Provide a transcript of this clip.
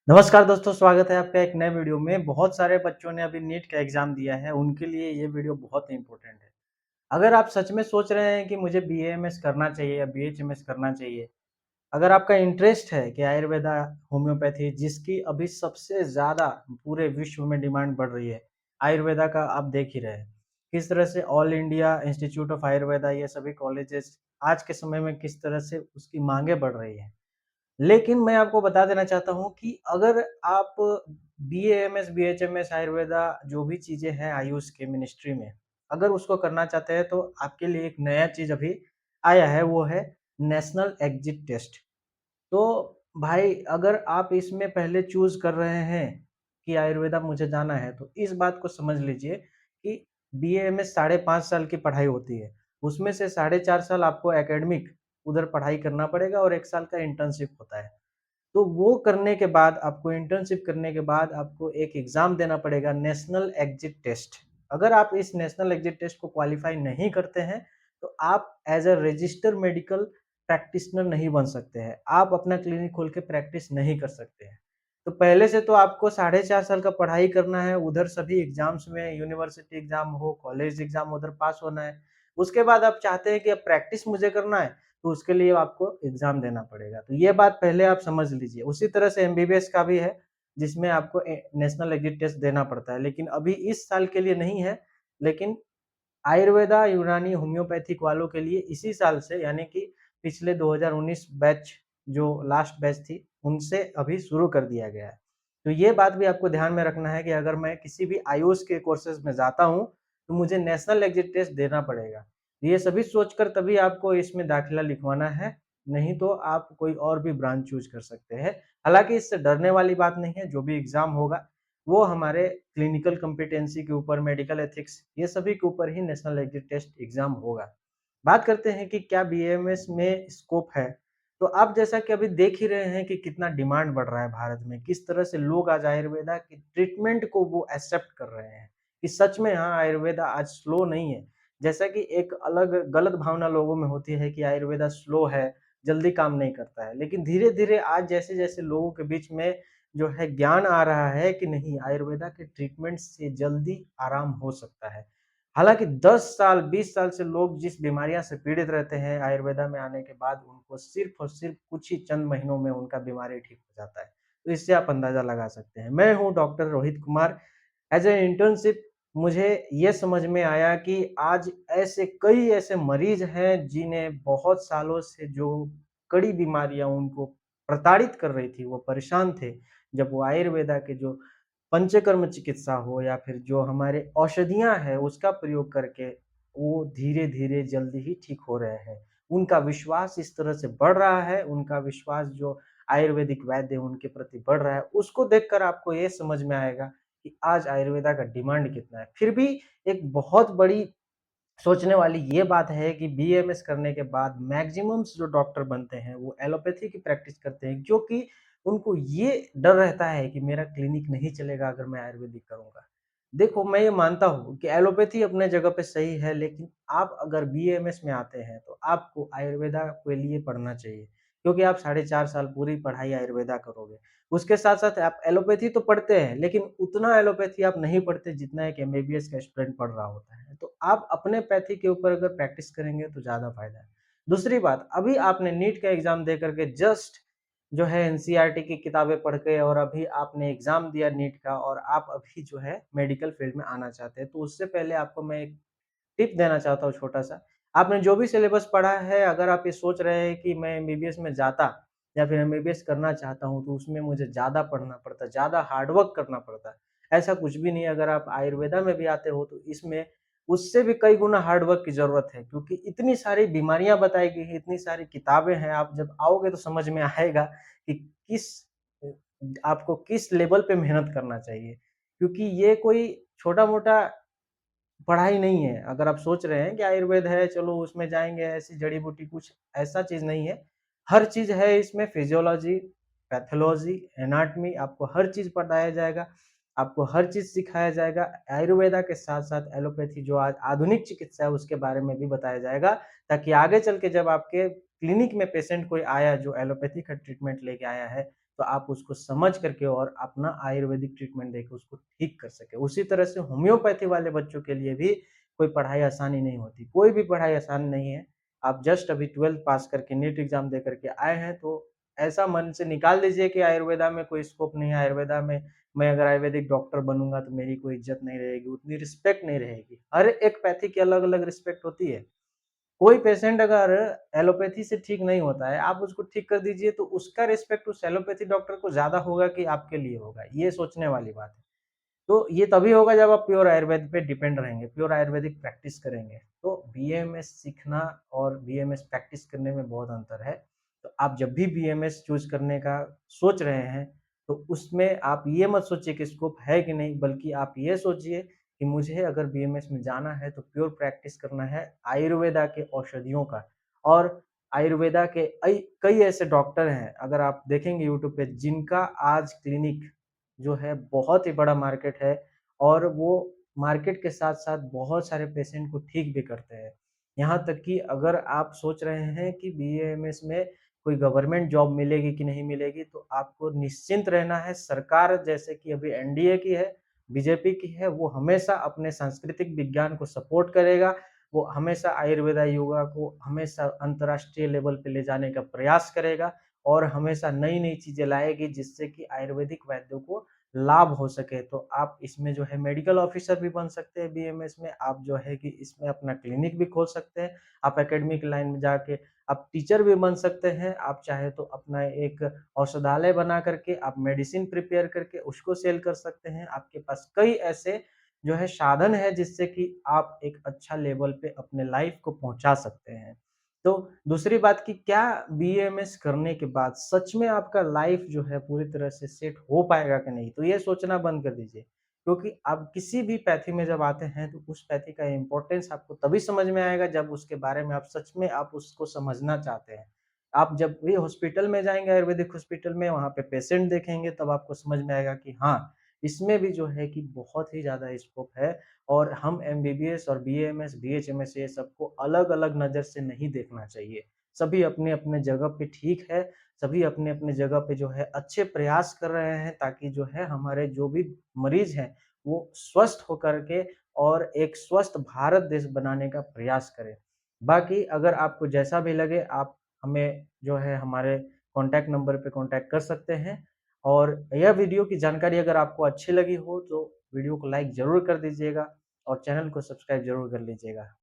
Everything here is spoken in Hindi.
नमस्कार दोस्तों, स्वागत है आपका एक नए वीडियो में। बहुत सारे बच्चों ने अभी नीट का एग्ज़ाम दिया है, उनके लिए ये वीडियो बहुत ही इम्पोर्टेंट है। अगर आप सच में सोच रहे हैं कि मुझे बीएएमएस करना चाहिए या बीएचएमएस करना चाहिए, अगर आपका इंटरेस्ट है कि आयुर्वेदा, होम्योपैथी जिसकी अभी सबसे ज़्यादा पूरे विश्व में डिमांड बढ़ रही है, आयुर्वेदा का आप देख ही रहे हैं। किस तरह से all India institute of Ayurveda ये सभी कॉलेजेस आज के समय में किस तरह से उसकी माँगें बढ़ रही हैं। लेकिन मैं आपको बता देना चाहता हूँ कि अगर आप बीएएमएस, बीएचएमएस, आयुर्वेदा जो भी चीज़ें हैं आयुष के मिनिस्ट्री में, अगर उसको करना चाहते हैं तो आपके लिए एक नया चीज़ अभी आया है, वो है नेशनल एग्जिट टेस्ट। तो भाई अगर आप इसमें पहले चूज़ कर रहे हैं कि आयुर्वेदा मुझे जाना है, तो इस बात को समझ लीजिए कि बीएएमएस साढ़े 5 साल की पढ़ाई होती है। उसमें से साढ़े 4 साल आपको एकेडमिक उधर पढ़ाई करना पड़ेगा और 1 साल का इंटर्नशिप होता है। तो वो करने के बाद आपको इंटर्नशिप करने के बाद आपको एक एग्ज़ाम देना पड़ेगा नेशनल एग्जिट टेस्ट। अगर आप इस नेशनल एग्जिट टेस्ट को क्वालीफाई नहीं करते हैं, तो आप as a registered medical practitioner नहीं बन सकते हैं। आप अपना क्लिनिक खोल के प्रैक्टिस नहीं कर सकते हैं। तो पहले से तो आपको साढ़े 4 साल का पढ़ाई करना है, उधर सभी एग्ज़ाम्स में यूनिवर्सिटी एग्ज़ाम हो, कॉलेज एग्ज़ाम उधर पास होना है। उसके बाद आप चाहते हैं कि अब प्रैक्टिस मुझे करना है, तो उसके लिए आपको एग्ज़ाम देना पड़ेगा। तो ये बात पहले आप समझ लीजिए। उसी तरह से एमबीबीएस का भी है, जिसमें आपको नेशनल एग्जिट टेस्ट देना पड़ता है, लेकिन अभी इस साल के लिए नहीं है, लेकिन आयुर्वेदा, यूनानी, होम्योपैथिक वालों के लिए इसी साल से यानी कि पिछले 2019 बैच जो लास्ट बैच थी, उनसे अभी शुरू कर दिया गया है। तो ये बात भी आपको ध्यान में रखना है कि अगर मैं किसी भी आयुष के कोर्सेज़ में जाता हूँ, तो मुझे नेशनल एग्जिट टेस्ट देना पड़ेगा। ये सभी सोचकर तभी आपको इसमें दाखिला लिखवाना है, नहीं तो आप कोई और भी ब्रांच चूज़ कर सकते हैं। हालाँकि इससे डरने वाली बात नहीं है, जो भी एग्ज़ाम होगा वो हमारे क्लिनिकल कॉम्पिटेंसी के ऊपर, मेडिकल एथिक्स ये सभी के ऊपर ही नेशनल एग्जिट टेस्ट एग्ज़ाम होगा। बात करते हैं कि क्या बीएमएस में स्कोप है? तो आप जैसा कि अभी देख ही रहे हैं कि कितना डिमांड बढ़ रहा है भारत में, किस तरह से लोग आज आयुर्वेदा की ट्रीटमेंट को वो एक्सेप्ट कर रहे हैं, कि सच में हाँ, आयुर्वेदा आज स्लो नहीं है। जैसा कि एक अलग गलत भावना लोगों में होती है कि आयुर्वेदा स्लो है, जल्दी काम नहीं करता है। लेकिन धीरे-धीरे आज जैसे-जैसे लोगों के बीच में जो है ज्ञान आ रहा है कि नहीं आयुर्वेदा के ट्रीटमेंट से जल्दी आराम हो सकता है। हालाँकि 10 साल, 20 साल से लोग जिस बीमारियाँ से पीड़ित रहते हैं, आयुर्वेदा में आने के बाद उनको सिर्फ़ और सिर्फ़ कुछ ही चंद महीनों में उनका बीमारी ठीक हो जाता है। तो इससे आप अंदाज़ा लगा सकते हैं। मैं हूँ doctor Rohit Kumar. As a internship मुझे ये समझ में आया कि आज ऐसे कई ऐसे मरीज़ हैं जिन्हें बहुत सालों से जो कड़ी बीमारियाँ उनको प्रताड़ित कर रही थी, वो परेशान थे। जब वो आयुर्वेदा के जो पंचकर्म चिकित्सा हो या फिर जो हमारे औषधियाँ हैं, उसका प्रयोग करके वो धीरे-धीरे जल्दी ही ठीक हो रहे हैं। उनका विश्वास इस तरह से बढ़ रहा है, उनका विश्वास जो आयुर्वेदिक वैद्य हैं, उनके प्रति बढ़ रहा है, उसको देखकर आपको ये समझ में आएगा कि आज आयुर्वेदा का डिमांड कितना है। फिर भी एक बहुत बड़ी सोचने वाली ये बात है कि बीएमएस करने के बाद मैक्सिमम्स जो डॉक्टर बनते हैं, वो एलोपैथी की प्रैक्टिस करते हैं क्योंकि उनको ये डर रहता है कि मेरा क्लिनिक नहीं चलेगा अगर मैं आयुर्वेदिक करूँगा। देखो, मैं ये मानता हूँ कि एलोपैथी अपने जगह पे सही है, लेकिन आप अगर बीएमएस में आते हैं, तो आपको आयुर्वेदा के लिए पढ़ना चाहिए, क्योंकि आप साढ़े 4 साल पूरी पढ़ाई आयुर्वेदा करोगे। उसके साथ-साथ आप एलोपैथी तो पढ़ते हैं, लेकिन उतना एलोपैथी आप नहीं पढ़ते जितना एक एमबीबीएस का स्टूडेंट पढ़ रहा होता है। तो आप अपने पैथी के ऊपर अगर प्रैक्टिस करेंगे तो ज़्यादा फ़ायदा है। दूसरी बात, अभी आपने नीट का एग्ज़ाम दे कर के जस्ट जो है एनसीईआरटी की किताबें पढ़ के और अभी आपने एग्ज़ाम दिया नीट का और आप अभी जो है मेडिकल फील्ड में आना चाहते हैं। तो उससे पहले आपको मैं एक टिप देना चाहता हूँ छोटा-सा। आपने जो भी सिलेबस पढ़ा है, अगर आप ये सोच रहे हैं कि मैं एमबीबीएस में जाता या फिर एमबीबीएस करना चाहता हूँ, तो उसमें मुझे ज़्यादा पढ़ना पड़ता, ज़्यादा हार्ड वर्क करना पड़ता। ऐसा कुछ भी नहीं है, अगर आप आयुर्वेदा में भी आते हो, तो इसमें उससे भी कई गुना हार्ड वर्क की ज़रूरत है क्योंकि इतनी सारी बीमारियाँ बताई गई हैं, इतनी सारी किताबें हैं, आप जब आओगे तो समझ में आएगा कि अ, आपको किस लेवल पे मेहनत करना चाहिए। क्योंकि ये कोई छोटा-मोटा पढ़ाई नहीं है। अगर आप सोच रहे हैं कि आयुर्वेद है, चलो उसमें जाएँगे, ऐसी जड़ी-बूटी कुछ ऐसा चीज़ नहीं है। हर चीज़ है इसमें फिजियोलॉजी, पैथोलॉजी, एनाटॉमी आपको हर चीज़ पढ़ाया जाएगा, आपको हर चीज़ सिखाया जाएगा। आयुर्वेदा के साथ-साथ एलोपैथी जो आज आधुनिक चिकित्सा है उसके बारे में भी बताया जाएगा, ताकि आगे चल के जब आपके क्लिनिक में पेशेंट कोई आया जो एलोपैथी का ट्रीटमेंट लेके आया है, तो आप उसको समझ करके और अपना आयुर्वेदिक ट्रीटमेंट देके उसको ठीक कर सकें। उसी तरह से होम्योपैथी वाले बच्चों के लिए भी कोई पढ़ाई आसानी नहीं होती, कोई भी पढ़ाई आसान नहीं है। आप जस्ट अभी 12th पास करके नीट एग्ज़ाम दे करके आए हैं, तो ऐसा मन से निकाल दीजिए कि आयुर्वेदा में कोई स्कोप नहीं है, आयुर्वेदा में मैं अगर आयुर्वेदिक डॉक्टर बनूँगा तो मेरी कोई इज़्ज़त नहीं रहेगी, उतनी रिस्पेक्ट नहीं रहेगी। हर एक पैथी की अलग-अलग रिस्पेक्ट होती है। कोई पेशेंट अगर एलोपैथी से ठीक नहीं होता है, आप उसको ठीक कर दीजिए तो उसका रिस्पेक्ट उस एलोपैथी डॉक्टर को ज़्यादा होगा कि आपके लिए होगा, ये सोचने वाली बात है। तो ये तभी होगा जब आप प्योर आयुर्वेद पे डिपेंड रहेंगे, प्योर आयुर्वेदिक प्रैक्टिस करेंगे। तो बीएमएस सीखना और बीएमएस प्रैक्टिस करने में बहुत अंतर है। तो आप जब भी बीएमएस चूज़ करने का सोच रहे हैं, तो उसमें आप ये मत सोचिए कि स्कोप है कि नहीं, बल्कि आप ये सोचिए कि मुझे अगर बीएमएस में जाना है तो प्योर प्रैक्टिस करना है आयुर्वेदा के औषधियों का। और आयुर्वेदा के कई ऐसे डॉक्टर हैं, अगर आप देखेंगे यूट्यूब पे जिनका आज क्लिनिक जो है बहुत ही बड़ा मार्केट है और वो मार्केट के साथ-साथ बहुत सारे पेशेंट को ठीक भी करते हैं। यहाँ तक कि अगर आप सोच रहे हैं कि बीएएमएस में कोई गवर्नमेंट जॉब मिलेगी कि नहीं मिलेगी, तो आपको निश्चिंत रहना है। सरकार जैसे कि अभी एनडीए की है, बीजेपी की है, वो हमेशा अपने सांस्कृतिक विज्ञान को सपोर्ट करेगा। वो हमेशा आयुर्वेदा, योगा को हमेशा अंतर्राष्ट्रीय लेवल पे ले जाने का प्रयास करेगा और हमेशा नई-नई चीज़ें लाएगी जिससे कि आयुर्वेदिक वैद्यों को लाभ हो सके। तो आप इसमें जो है मेडिकल ऑफ़िसर भी बन सकते हैं बीएमएस में, आप जो है कि इसमें अपना क्लिनिक भी खोल सकते हैं, आप एकेडमिक लाइन में जाके आप टीचर भी बन सकते हैं, आप चाहे तो अपना एक औषधालय बना करके आप मेडिसिन प्रिपेयर करके उसको सेल कर सकते हैं। आपके पास कई ऐसे जो है साधन है जिससे कि आप एक अच्छा लेवल पे अपने लाइफ़ को पहुँचा सकते हैं। तो दूसरी बात कि क्या बीएमएस करने के बाद सच में आपका लाइफ़ जो है पूरी तरह से सेट हो पाएगा कि नहीं? तो ये सोचना बंद कर दीजिए। क्योंकि आप किसी भी पैथी में जब आते हैं तो उस पैथी का इम्पोर्टेंस आपको तभी समझ में आएगा जब उसके बारे में आप सच में आप उसको समझना चाहते हैं। आप जब भी हॉस्पिटल में जाएँगे आयुर्वेदिक हॉस्पिटल में वहाँ पे पेशेंट देखेंगे तब आपको समझ में आएगा कि हाँ, इसमें भी जो है कि बहुत ही ज़्यादा स्कोप है और हम एमबीबीएस और बीएएमएस, बीएचएमएस ये सबको अलग-अलग नज़र से नहीं देखना चाहिए। सभी अपने-अपने जगह पे ठीक है, सभी अपने-अपने जगह पे जो है अच्छे प्रयास कर रहे हैं ताकि जो है हमारे जो भी मरीज़ हैं, वो स्वस्थ होकर के और एक स्वस्थ भारत देश बनाने का प्रयास करें। बाकी अगर आपको जैसा भी लगे आप हमें जो है हमारे कॉन्टैक्ट नंबर पे कॉन्टैक्ट कर सकते हैं और यह वीडियो की जानकारी अगर आपको अच्छी लगी हो तो वीडियो को लाइक ज़रूर कर दीजिएगा और चैनल को सब्सक्राइब ज़रूर कर लीजिएगा।